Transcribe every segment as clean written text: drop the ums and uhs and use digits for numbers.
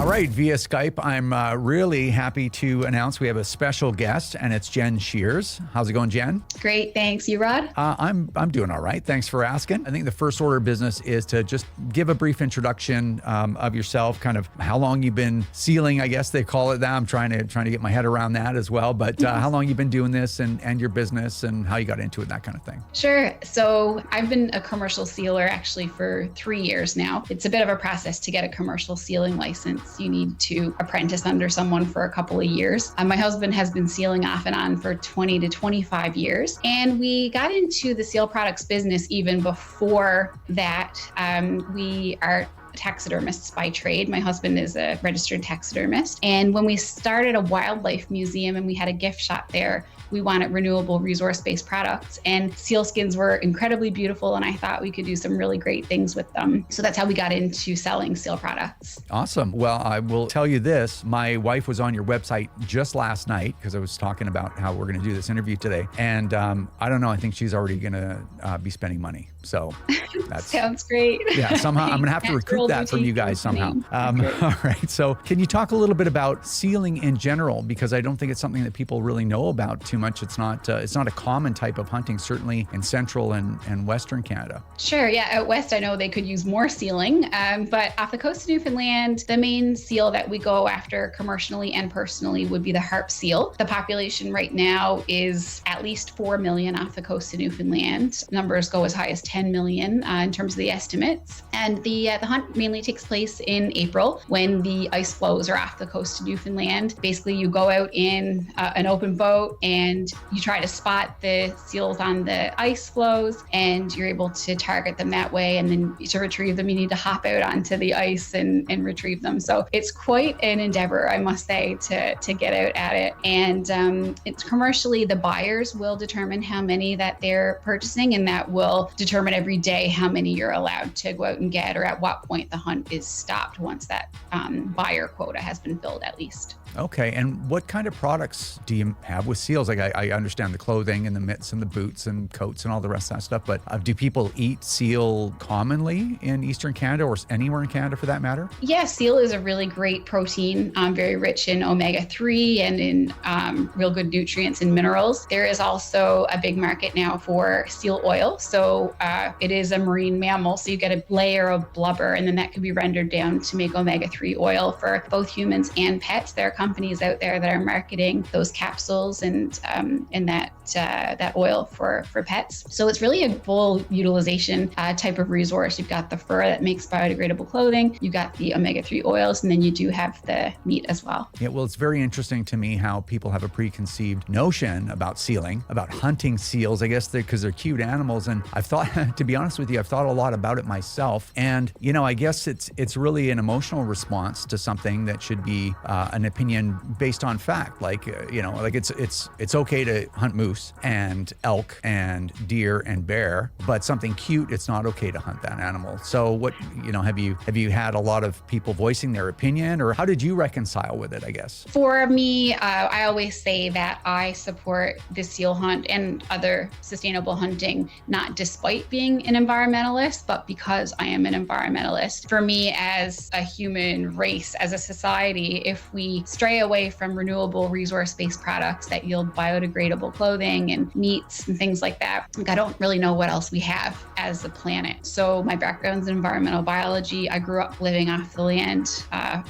All right, via Skype, I'm really happy to announce we have a special guest, and it's Jen Shears. How's it going, Jen? Great, thanks. You, Rod? I'm doing all right. Thanks for asking. I think the first order of business is to just give a brief introduction of yourself, kind of how long you've been sealing, I guess they call it that. I'm trying to get my head around that as well. But how long you've been doing this and your business and how you got into it, that kind of thing. Sure. So I've been a commercial sealer actually for 3 years now. It's a bit of a process to get a commercial sealing license. You need to apprentice under someone for a couple of years. My husband has been sealing off and on for 20 to 25 years. And we got into the seal products business even before that. We are taxidermists by trade. My husband is a registered taxidermist. And when we started a wildlife museum and we had a gift shop there, we wanted renewable resource-based products, and seal skins were incredibly beautiful, and I thought we could do some really great things with them. So that's how we got into selling seal products. Awesome. Well, I will tell you this. My wife was on your website just last night because I was talking about how we're going to do this interview today. And I don't know, I think she's already going to be spending money. So that sounds great. Yeah, somehow I'm going to have to recoup that from you guys somehow. All right. So can you talk a little bit about sealing in general? Because I don't think it's something that people really know about too much. It's not a common type of hunting, certainly in central and western Canada. Sure. Yeah. Out west, I know they could use more sealing, but off the coast of Newfoundland, the main seal that we go after commercially and personally would be the harp seal. The population right now is at least 4 million off the coast of Newfoundland. Numbers go as high as 10 million in terms of the estimates. And the hunt mainly takes place in April when the ice floes are off the coast of Newfoundland. Basically, you go out in an open boat and you try to spot the seals on the ice floes, and you're able to target them that way. And then to retrieve them, you need to hop out onto the ice and retrieve them. So it's quite an endeavor, I must say, to get out at it. And it's commercially, the buyers will determine how many that they're purchasing, and that will determine every day how many you're allowed to go out and get, or at what point the hunt is stopped once that buyer quota has been filled at least. Okay, and what kind of products do you have with seals? Like I understand the clothing and the mitts and the boots and coats and all the rest of that stuff, but do people eat seal commonly in Eastern Canada or anywhere in Canada for that matter? Yeah, seal is a really great protein, very rich in omega-3 and in real good nutrients and minerals. There is also a big market now for seal oil. So it is a marine mammal, so you get a layer of blubber, and then that can be rendered down to make omega-3 oil for both humans and pets. There are companies out there that are marketing those capsules and that oil for pets. So it's really a full utilization type of resource. You've got the fur that makes biodegradable clothing, you've got the omega-3 oils, and then you do have the meat as well. Yeah, well, it's very interesting to me how people have a preconceived notion about sealing, about hunting seals, I guess because they're cute animals. And I've thought, to be honest with you, I've thought a lot about it myself. And, you know, I guess it's really an emotional response to something that should be an opinion based on fact. Like, like it's okay to hunt moose and elk and deer and bear, but something cute, it's not okay to hunt that animal. So what, have you had a lot of people voicing their opinion, or how did you reconcile with it, I guess? For me, I always say that I support the seal hunt and other sustainable hunting, not despite being an environmentalist, but because I am an environmentalist. For me, as a human race, as a society, if we stray away from renewable resource-based products that yield biodegradable clothing and meats and things like that, I don't really know what else we have as a planet. So my background's in environmental biology. I grew up living off the land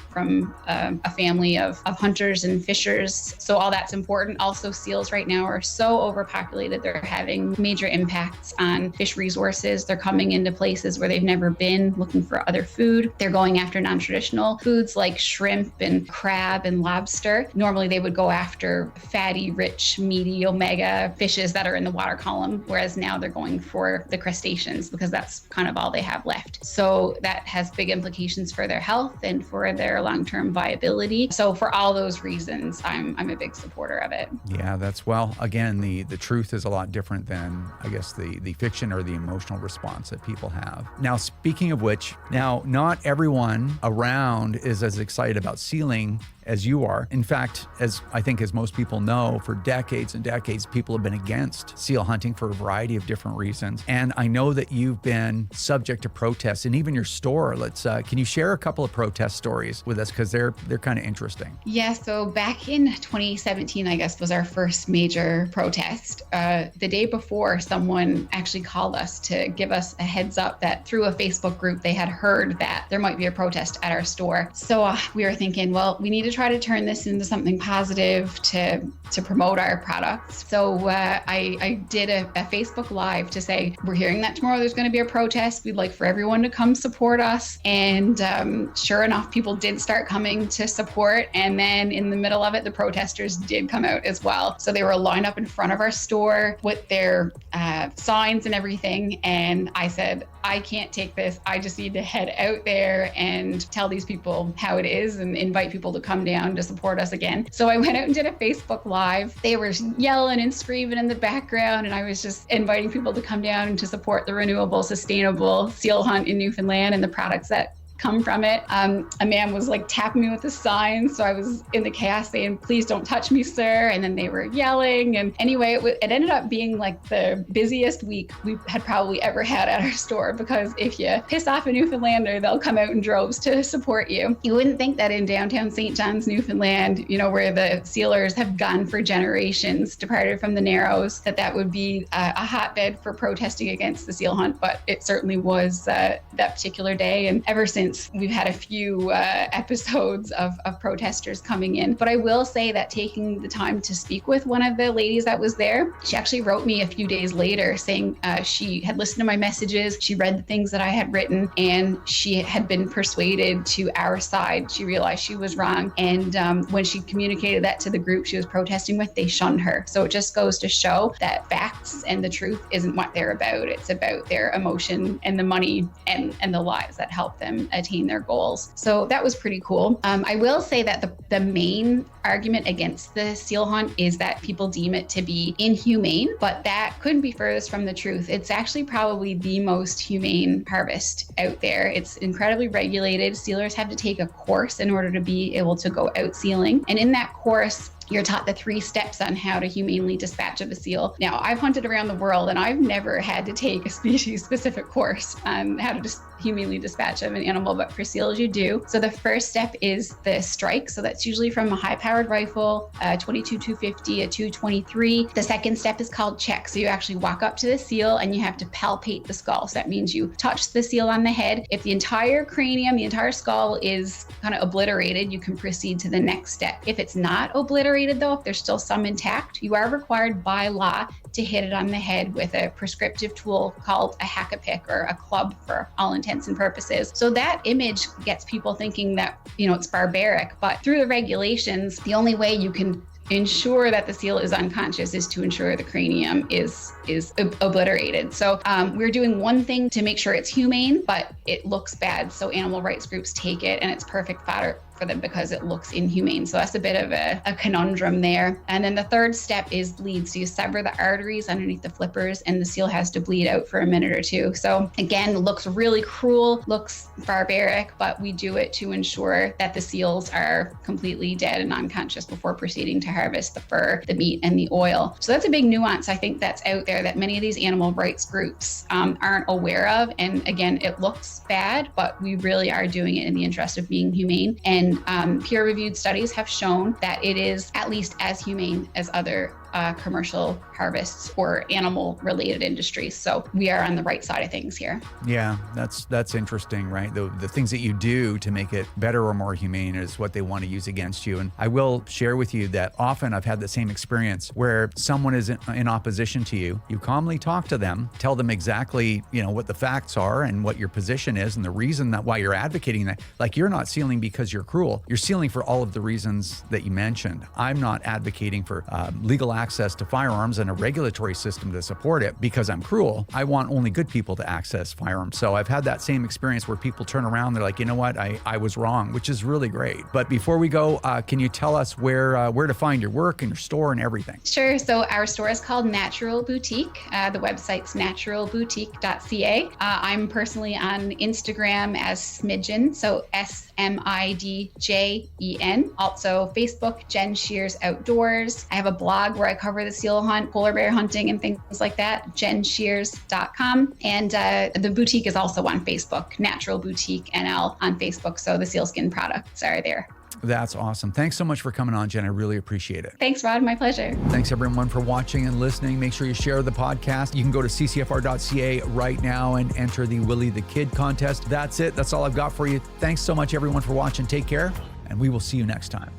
from a family of hunters and fishers. So all that's important. Also, seals right now are so overpopulated. They're having major impacts on fish resources. They're coming into places where they've never been, looking for other food. They're going after non-traditional foods like shrimp and crab and lobster. Normally they would go after fatty, rich, meaty omega fishes that are in the water column, whereas now they're going for the crustaceans because that's kind of all they have left. So that has big implications for their health and for their long-term viability. So for all those reasons, I'm a big supporter of it. Yeah, again, the truth is a lot different than, I guess, the fiction or the emotional response that people have. Now, speaking of which, not everyone around is as excited about sealing as you are. In fact, as I think as most people know, for decades and decades, people have been against seal hunting for a variety of different reasons. And I know that you've been subject to protests, and even your store. Can you share a couple of protest stories with us, because they're kind of interesting? Yeah, so back in 2017, I guess, was our first major protest. The day before, someone actually called us to give us a heads up that through a Facebook group, they had heard that there might be a protest at our store. So we were thinking, well, we need to try to turn this into something positive to promote our products. So I did a Facebook Live to say, we're hearing that tomorrow there's going to be a protest. We'd like for everyone to come support us. And sure enough, people did start coming to support. And then in the middle of it, the protesters did come out as well. So they were lined up in front of our store with their signs and everything. And I said, I can't take this. I just need to head out there and tell these people how it is and invite people to come down to support us again. So I went out and did a Facebook Live. They were yelling and screaming in the background, and I was just inviting people to come down and to support the renewable, sustainable seal hunt in Newfoundland and the products that come from it. A man was like tapping me with a sign. So I was in the chaos saying, please don't touch me, sir. And then they were yelling. And anyway, it ended up being like the busiest week we had probably ever had at our store, because if you piss off a Newfoundlander, they'll come out in droves to support you. You wouldn't think that in downtown St. John's, Newfoundland, where the sealers have gone for generations, departed from the Narrows, that would be a hotbed for protesting against the seal hunt. But it certainly was that particular day. And ever since, we've had a few episodes of protesters coming in. But I will say that taking the time to speak with one of the ladies that was there, she actually wrote me a few days later saying she had listened to my messages, she read the things that I had written, and she had been persuaded to our side. She realized she was wrong. And when she communicated that to the group she was protesting with, they shunned her. So it just goes to show that facts and the truth isn't what they're about. It's about their emotion and the money and the lies that help them attain their goals. So that was pretty cool. I will say that the main argument against the seal hunt is that people deem it to be inhumane, but that couldn't be furthest from the truth. It's actually probably the most humane harvest out there. It's incredibly regulated. Sealers have to take a course in order to be able to go out sealing. And in that course, you're taught the 3 steps on how to humanely dispatch of a seal. Now, I've hunted around the world and I've never had to take a species-specific course on how to humanely dispatch of an animal, but for seals you do. So the first step is the strike. So that's usually from a high-powered rifle, a 22-250, a 223. The second step is called check. So you actually walk up to the seal and you have to palpate the skull. So that means you touch the seal on the head. If the entire cranium, the entire skull is kind of obliterated, you can proceed to the next step. If it's not obliterated though, if there's still some intact, you are required by law to hit it on the head with a prescriptive tool called a hack-a-pick, or a club for all intents and purposes. So that image gets people thinking that, it's barbaric, but through the regulations, the only way you can ensure that the seal is unconscious is to ensure the cranium is obliterated. So we're doing one thing to make sure it's humane, but it looks bad. So animal rights groups take it and it's perfect fodder for them because it looks inhumane. So that's a bit of a conundrum there. And then the third step is bleed. So you sever the arteries underneath the flippers and the seal has to bleed out for a minute or two. So again, looks really cruel, looks barbaric, but we do it to ensure that the seals are completely dead and unconscious before proceeding to harvest the fur, the meat, and the oil. So that's a big nuance I think that's out there that many of these animal rights groups aren't aware of. And again, it looks bad, but we really are doing it in the interest of being humane. And peer-reviewed studies have shown that it is at least as humane as other commercial harvests or animal-related industries. So we are on the right side of things here. Yeah, that's interesting, right? The things that you do to make it better or more humane is what they want to use against you. And I will share with you that often I've had the same experience where someone is in opposition to you. You calmly talk to them, tell them exactly, what the facts are and what your position is and the reason that why you're advocating that. Like, you're not sealing because you're cruel. You're sealing for all of the reasons that you mentioned. I'm not advocating for legal access to firearms and a regulatory system to support it because I'm cruel. I want only good people to access firearms. So I've had that same experience where people turn around, they're like, you know what, I was wrong, which is really great. But before we go, can you tell us where to find your work and your store and everything? Sure. So our store is called Natural Boutique. The website's naturalboutique.ca. I'm personally on Instagram as Smidgen, so SMIDJEN. Also Facebook, Jen Shears Outdoors. I have a blog where I cover the seal hunt, polar bear hunting, and things like that, jenshears.com. And the boutique is also on Facebook, Natural Boutique NL on Facebook. So the sealskin products are there. That's awesome. Thanks so much for coming on, Jen. I really appreciate it. Thanks, Rod. My pleasure. Thanks, everyone, for watching and listening. Make sure you share the podcast. You can go to ccfr.ca right now and enter the Willie the Kid contest. That's it. That's all I've got for you. Thanks so much, everyone, for watching. Take care, and we will see you next time.